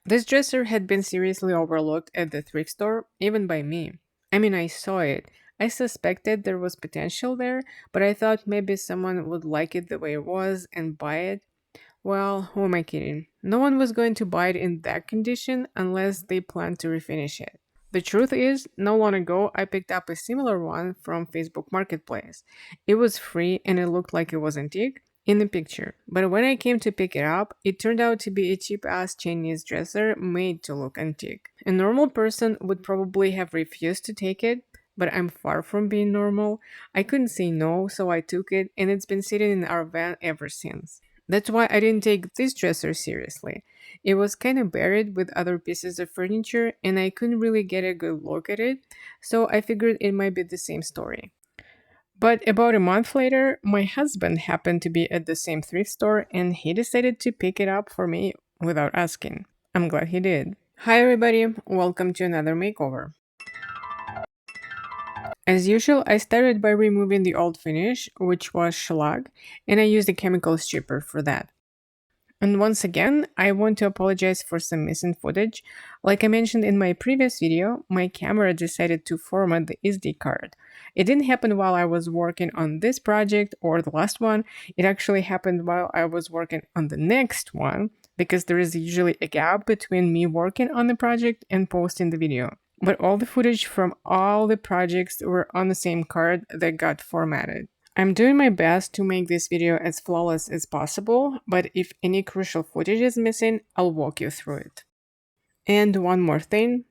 This dresser had been seriously overlooked at the thrift store, even by me. I mean, I saw it. I suspected there was potential there, but I thought maybe someone would like it the way it was and buy it. Well, who am I kidding? No one was going to buy it in that condition unless they planned to refinish it. The truth is, not long ago, I picked up a similar one from Facebook Marketplace. It was free and it looked like it was antique in the picture. But when I came to pick it up, it turned out to be a cheap ass Chinese dresser made to look antique. A normal person would probably have refused to take it, but I'm far from being normal. I couldn't say no, so I took it and it's been sitting in our van ever since. That's why I didn't take this dresser seriously. It was kind of buried with other pieces of furniture and I couldn't really get a good look at it, so I figured it might be the same story. But about a month later, my husband happened to be at the same thrift store and he decided to pick it up for me without asking. I'm glad he did. Hi, everybody, welcome to another makeover. As usual, I started by removing the old finish, which was shellac, and I used a chemical stripper for that. And once again, I want to apologize for some missing footage. Like I mentioned in my previous video, my camera decided to format the SD card. It didn't happen while I was working on this project or the last one. It actually happened while I was working on the next one, because there is usually a gap between me working on the project and posting the video. But all the footage from all the projects were on the same card that got formatted. I'm doing my best to make this video as flawless as possible, but if any crucial footage is missing, I'll walk you through it. And one more thing,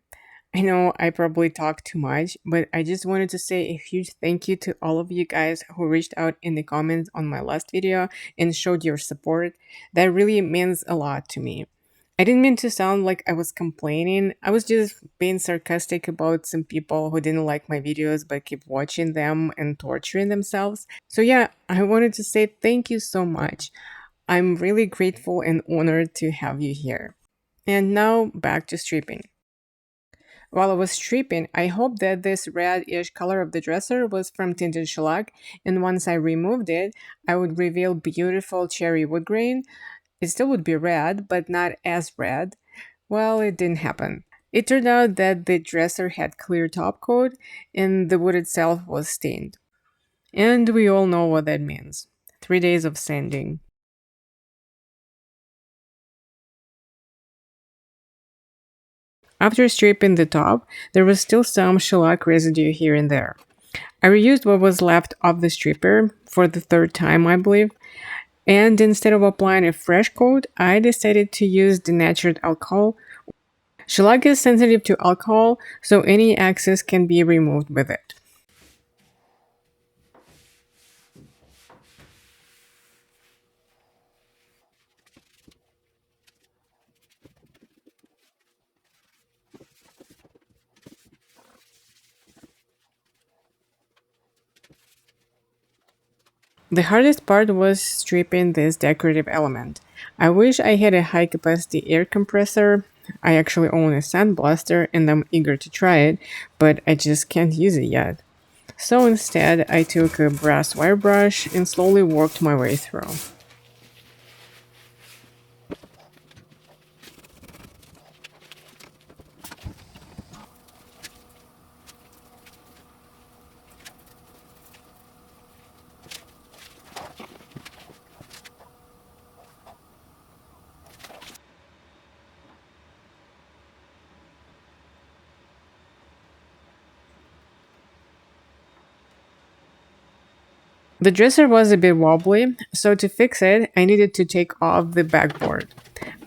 I know I probably talk too much, but I just wanted to say a huge thank you to all of you guys who reached out in the comments on my last video and showed your support. That really means a lot to me. I didn't mean to sound like I was complaining. I was just being sarcastic about some people who didn't like my videos but keep watching them and torturing themselves. So, yeah, I wanted to say thank you so much. I'm really grateful and honored to have you here. And now back to stripping. While I was stripping, I hoped that this red-ish color of the dresser was from tinted shellac, and once I removed it, I would reveal beautiful cherry wood grain. It still would be red, but not as red. Well, it didn't happen. It turned out that the dresser had clear top coat and the wood itself was stained. And we all know what that means. 3 days of sanding. After stripping the top, there was still some shellac residue here and there. I reused what was left of the stripper for the third time, I believe, and instead of applying a fresh coat, I decided to use denatured alcohol. Shellac is sensitive to alcohol, so any excess can be removed with it. The hardest part was stripping this decorative element. I wish I had a high capacity air compressor. I actually own a sandblaster and I'm eager to try it, but I just can't use it yet. So instead, I took a brass wire brush and slowly worked my way through. The dresser was a bit wobbly, so to fix it, I needed to take off the backboard.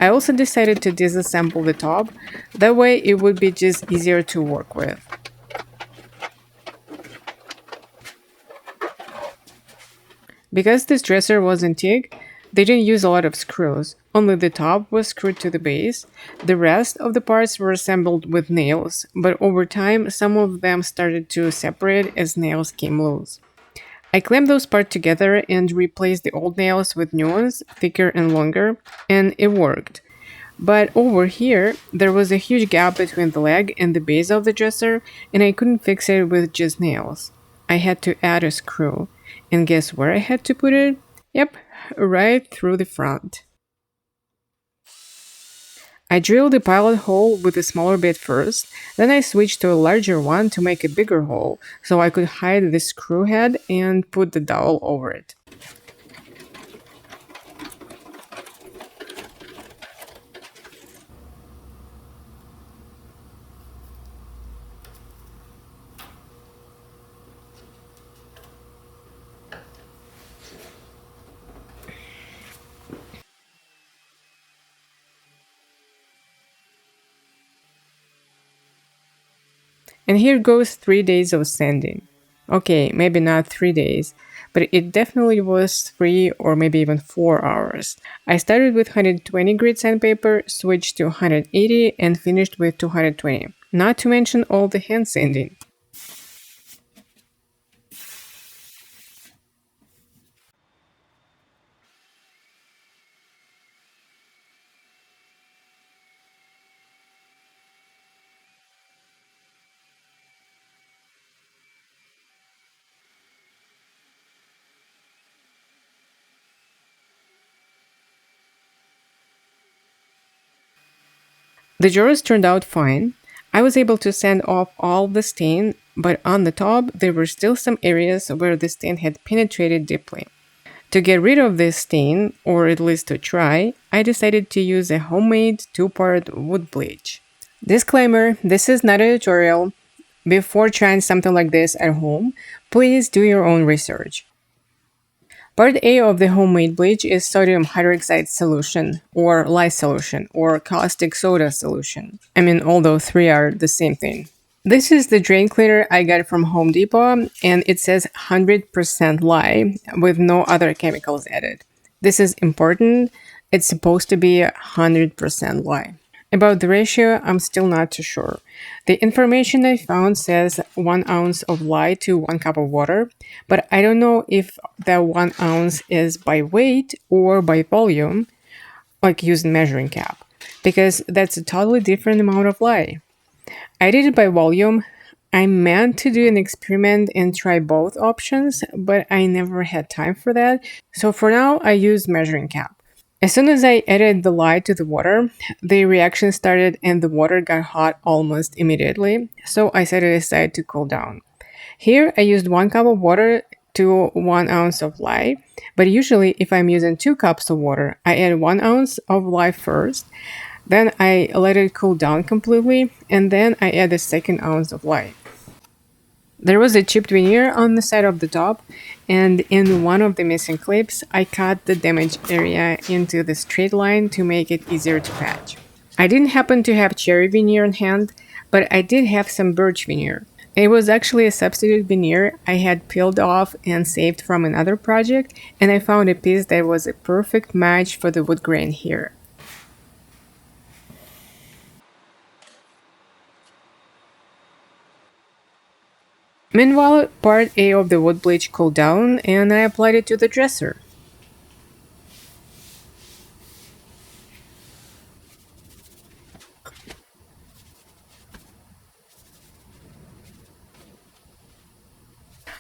I also decided to disassemble the top, that way it would be just easier to work with. Because this dresser was antique, they didn't use a lot of screws, only the top was screwed to the base. The rest of the parts were assembled with nails, but over time some of them started to separate as nails came loose. I clamped those parts together and replaced the old nails with new ones, thicker and longer, and it worked. But over here, there was a huge gap between the leg and the base of the dresser, and I couldn't fix it with just nails. I had to add a screw. And guess where I had to put it? Yep, right through the front. I drilled a pilot hole with a smaller bit first, then I switched to a larger one to make a bigger hole so I could hide the screw head and put the dowel over it. And here goes 3 days of sanding. Okay, maybe not 3 days, but it definitely was 3 or maybe even 4 hours. I started with 120 grit sandpaper, switched to 180, and finished with 220. Not to mention all the hand sanding. The drawers turned out fine. I was able to sand off all the stain, but on the top there were still some areas where the stain had penetrated deeply. To get rid of this stain, or at least to try, I decided to use a homemade 2-part wood bleach. Disclaimer, this is not a tutorial. Before trying something like this at home, please do your own research. Part A of the homemade bleach is sodium hydroxide solution, or lye solution, or caustic soda solution. I mean, although three are the same thing. This is the drain cleaner I got from Home Depot, and it says 100% lye with no other chemicals added. This is important. It's supposed to be 100% lye. About the ratio, I'm still not too sure. The information I found says 1 ounce of lye to 1 cup of water, but I don't know if that 1 ounce is by weight or by volume, like using measuring cup, because that's a totally different amount of lye. I did it by volume. I meant to do an experiment and try both options, but I never had time for that, so for now I used measuring cup. As soon as I added the lye to the water, the reaction started and the water got hot almost immediately, so I set it aside to cool down. Here I used 1 cup of water to 1 ounce of lye, but usually if I'm using 2 cups of water, I add 1 ounce of lye first, then I let it cool down completely, and then I add the second ounce of lye. There was a chipped veneer on the side of the top, and in one of the missing clips, I cut the damaged area into the straight line to make it easier to patch. I didn't happen to have cherry veneer on hand, but I did have some birch veneer. It was actually a substitute veneer I had peeled off and saved from another project, and I found a piece that was a perfect match for the wood grain here. Meanwhile, part A of the wood bleach cooled down and I applied it to the dresser.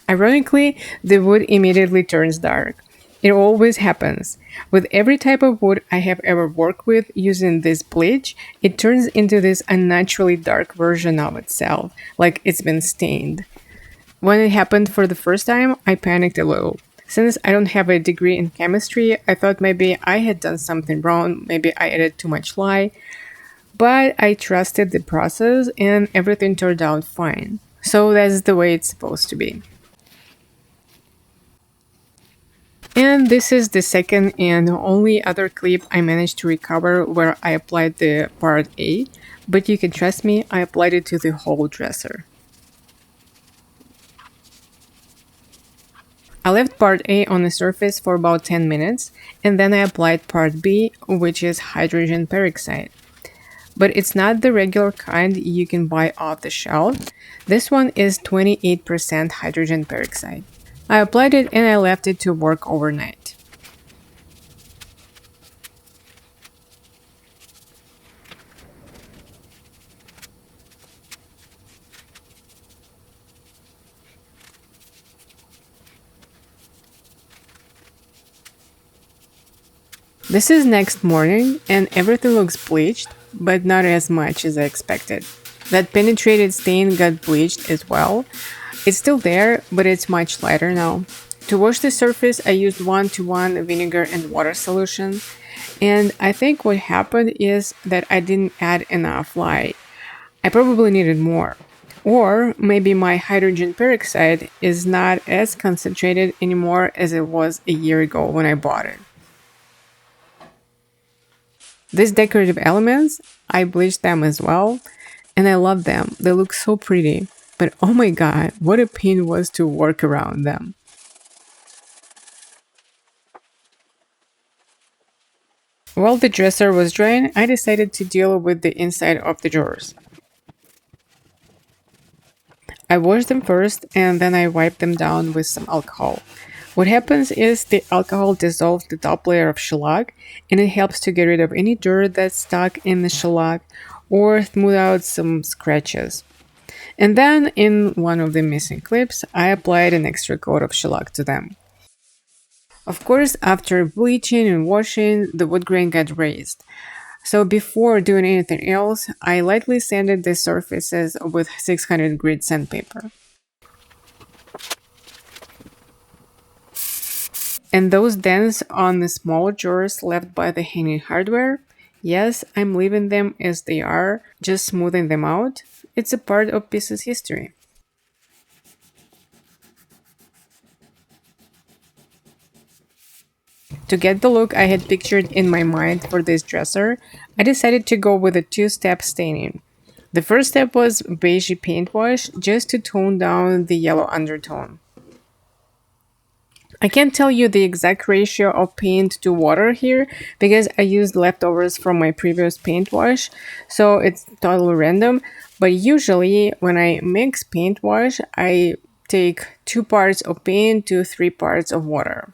Ironically, the wood immediately turns dark. It always happens. With every type of wood I have ever worked with using this bleach, it turns into this unnaturally dark version of itself, like it's been stained. When it happened for the first time, I panicked a little. Since I don't have a degree in chemistry, I thought maybe I had done something wrong, maybe I added too much lye, but I trusted the process and everything turned out fine. So that's the way it's supposed to be. And this is the second and only other clip I managed to recover where I applied the part A, but you can trust me, I applied it to the whole dresser. I left part A on the surface for about 10 minutes, and then I applied part B, which is hydrogen peroxide. But it's not the regular kind you can buy off the shelf. This one is 28% hydrogen peroxide. I applied it and I left it to work overnight. This is next morning and everything looks bleached, but not as much as I expected. That penetrated stain got bleached as well. It's still there, but it's much lighter now. To wash the surface, I used 1-to-1 vinegar and water solution. And I think what happened is that I didn't add enough lye. I probably needed more. Or maybe my hydrogen peroxide is not as concentrated anymore as it was a year ago when I bought it. These decorative elements, I bleached them as well, and I love them. They look so pretty. But oh my god, what a pain it was to work around them. While the dresser was drying, I decided to deal with the inside of the drawers. I washed them first and then I wiped them down with some alcohol. What happens is the alcohol dissolves the top layer of shellac and it helps to get rid of any dirt that's stuck in the shellac or smooth out some scratches. And then in one of the missing clips, I applied an extra coat of shellac to them. Of course, after bleaching and washing, the wood grain got raised. So before doing anything else, I lightly sanded the surfaces with 600 grit sandpaper. And those dents on the small drawers left by the hanging hardware, yes, I'm leaving them as they are, just smoothing them out. It's a part of pieces history. To get the look I had pictured in my mind for this dresser, I decided to go with a two-step staining. The first step was beige paint wash just to tone down the yellow undertone. I can't tell you the exact ratio of paint to water here because I used leftovers from my previous paint wash, so it's totally random. But usually when I mix paint wash, I take 2 parts of paint to 3 parts of water.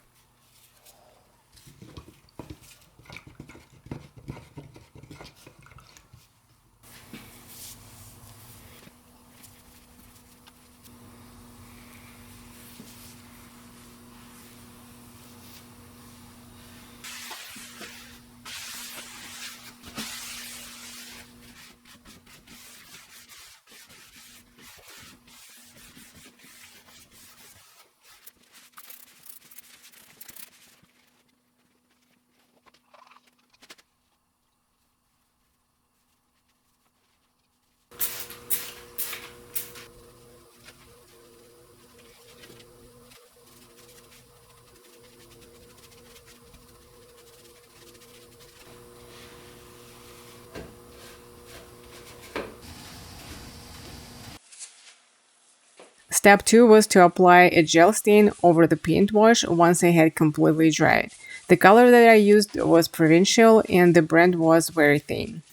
Step 2 was to apply a gel stain over the paint wash once I had completely dried. The color that I used was Provincial and the brand was very thin.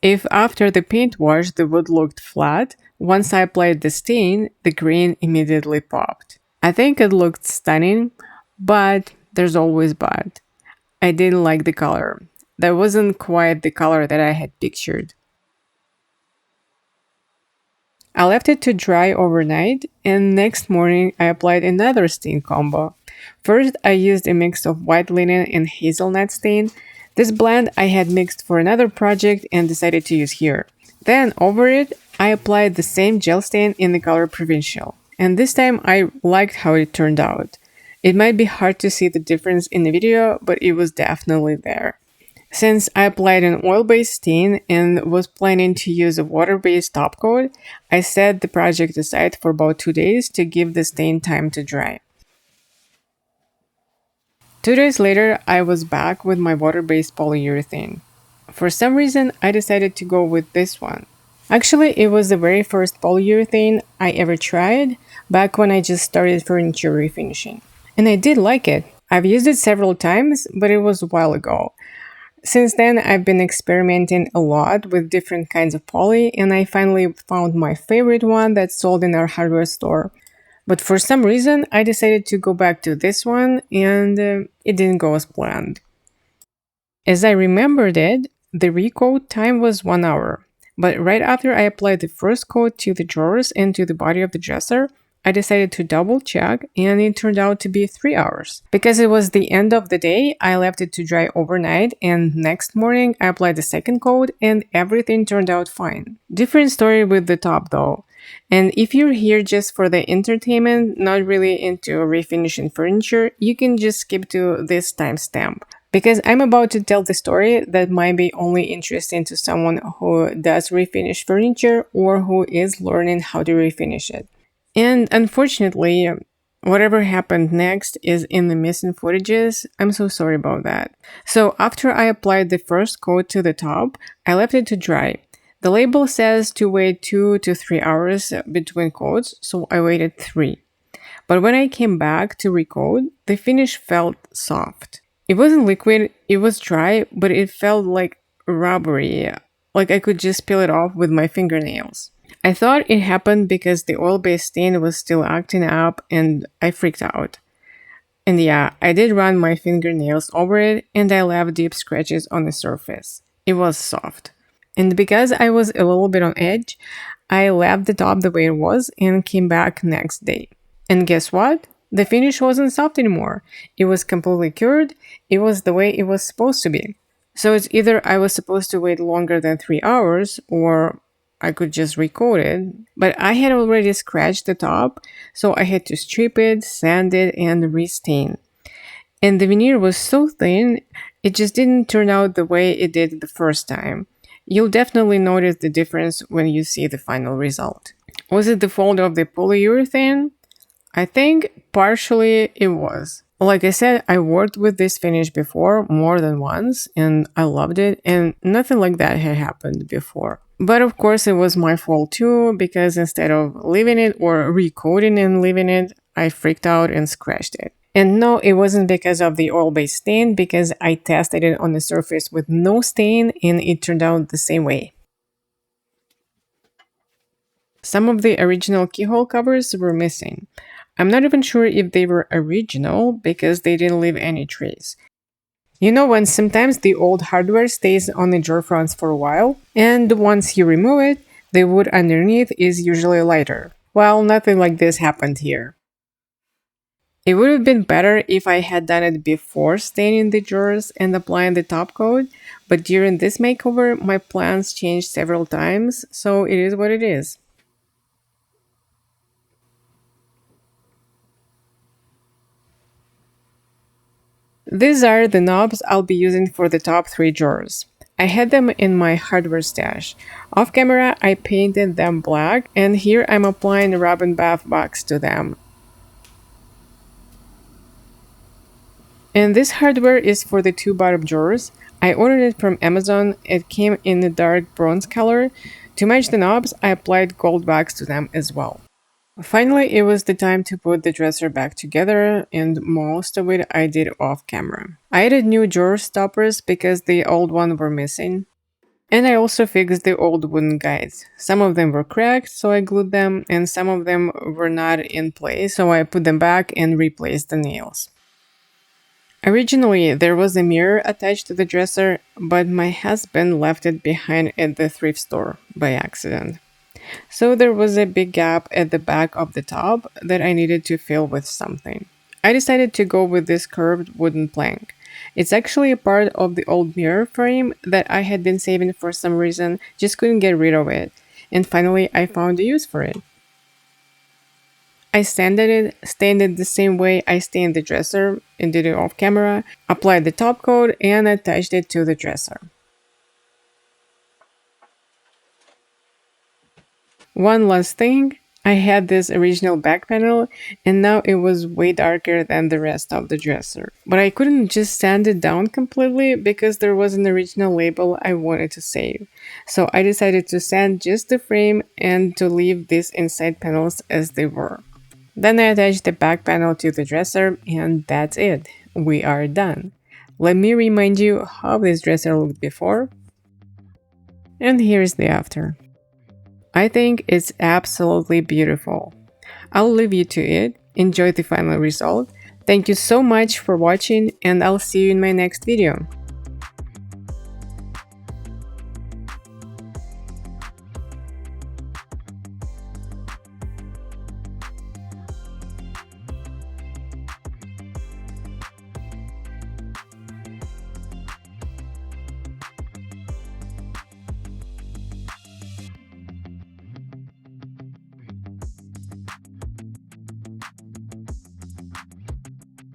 If after the paint wash the wood looked flat, once I applied the stain, the grain immediately popped. I think it looked stunning, but there's always but. I didn't like the color. That wasn't quite the color that I had pictured. I left it to dry overnight, and next morning I applied another stain combo. First, I used a mix of white linen and hazelnut stain. This blend I had mixed for another project and decided to use here. Then, over it, I applied the same gel stain in the color Provincial. And this time I liked how it turned out. It might be hard to see the difference in the video, but it was definitely there. Since I applied an oil-based stain and was planning to use a water-based top coat, I set the project aside for about 2 days to give the stain time to dry. 2 days later, I was back with my water-based polyurethane. For some reason, I decided to go with this one. Actually, it was the very first polyurethane I ever tried back when I just started furniture refinishing. And I did like it. I've used it several times, but it was a while ago. Since then, I've been experimenting a lot with different kinds of poly, and I finally found my favorite one that's sold in our hardware store. But for some reason, I decided to go back to this one, and it didn't go as planned. As I remembered it, the recoat time was 1 hour. But right after I applied the first coat to the drawers and to the body of the dresser, I decided to double check and it turned out to be 3 hours. Because it was the end of the day, I left it to dry overnight and next morning I applied the second coat and everything turned out fine. Different story with the top though. And if you're here just for the entertainment, not really into refinishing furniture, you can just skip to this timestamp. Because I'm about to tell the story that might be only interesting to someone who does refinish furniture or who is learning how to refinish it. And unfortunately, whatever happened next is in the missing footages. I'm so sorry about that. So after I applied the first coat to the top, I left it to dry. The label says to wait 2 to 3 hours between coats, so I waited 3. But when I came back to recoat, the finish felt soft. It wasn't liquid, it was dry, but it felt like rubbery, like I could just peel it off with my fingernails. I thought it happened because the oil-based stain was still acting up and I freaked out. And yeah, I did run my fingernails over it and I left deep scratches on the surface. It was soft. And because I was a little bit on edge, I left the top the way it was and came back next day. And guess what? The finish wasn't soft anymore. It was completely cured. It was the way it was supposed to be. So it's either I was supposed to wait longer than 3 hours or I could just recoat it. But I had already scratched the top, so I had to strip it, sand it, and restain. And the veneer was so thin, it just didn't turn out the way it did the first time. You'll definitely notice the difference when you see the final result. Was it the fault of the polyurethane? I think partially it was. Like I said, I worked with this finish before more than once and I loved it and nothing like that had happened before. But of course it was my fault too because instead of leaving it or recoating and leaving it, I freaked out and scratched it. And no, it wasn't because of the oil-based stain because I tested it on the surface with no stain and it turned out the same way. Some of the original keyhole covers were missing. I'm not even sure if they were original because they didn't leave any trace. You know when sometimes the old hardware stays on the drawer fronts for a while, and once you remove it, the wood underneath is usually lighter. Well, nothing like this happened here. It would have been better if I had done it before staining the drawers and applying the top coat, but during this makeover, my plans changed several times, so it is what it is. These are the knobs I'll be using for the top 3 drawers. I had them in my hardware stash. Off camera, I painted them black, and here I'm applying rub and bath wax to them. And this hardware is for the 2 bottom drawers. I ordered it from Amazon. It came in a dark bronze color. To match the knobs, I applied gold wax to them as well. Finally, it was the time to put the dresser back together, and most of it I did off camera. I added new drawer stoppers because the old ones were missing. And I also fixed the old wooden guides. Some of them were cracked, so I glued them, and some of them were not in place, so I put them back and replaced the nails. Originally, there was a mirror attached to the dresser, but my husband left it behind at the thrift store by accident. So there was a big gap at the back of the top that I needed to fill with something. I decided to go with this curved wooden plank. It's actually a part of the old mirror frame that I had been saving for some reason, just couldn't get rid of it. And finally, I found a use for it. I sanded it, stained it the same way I stained the dresser and did it off camera, applied the top coat, and attached it to the dresser. One last thing, I had this original back panel and now it was way darker than the rest of the dresser. But I couldn't just sand it down completely because there was an original label I wanted to save. So I decided to sand just the frame and to leave these inside panels as they were. Then I attached the back panel to the dresser and that's it. We are done. Let me remind you how this dresser looked before, and here's the after. I think it's absolutely beautiful. I'll leave you to it. Enjoy the final result. Thank you so much for watching, and I'll see you in my next video.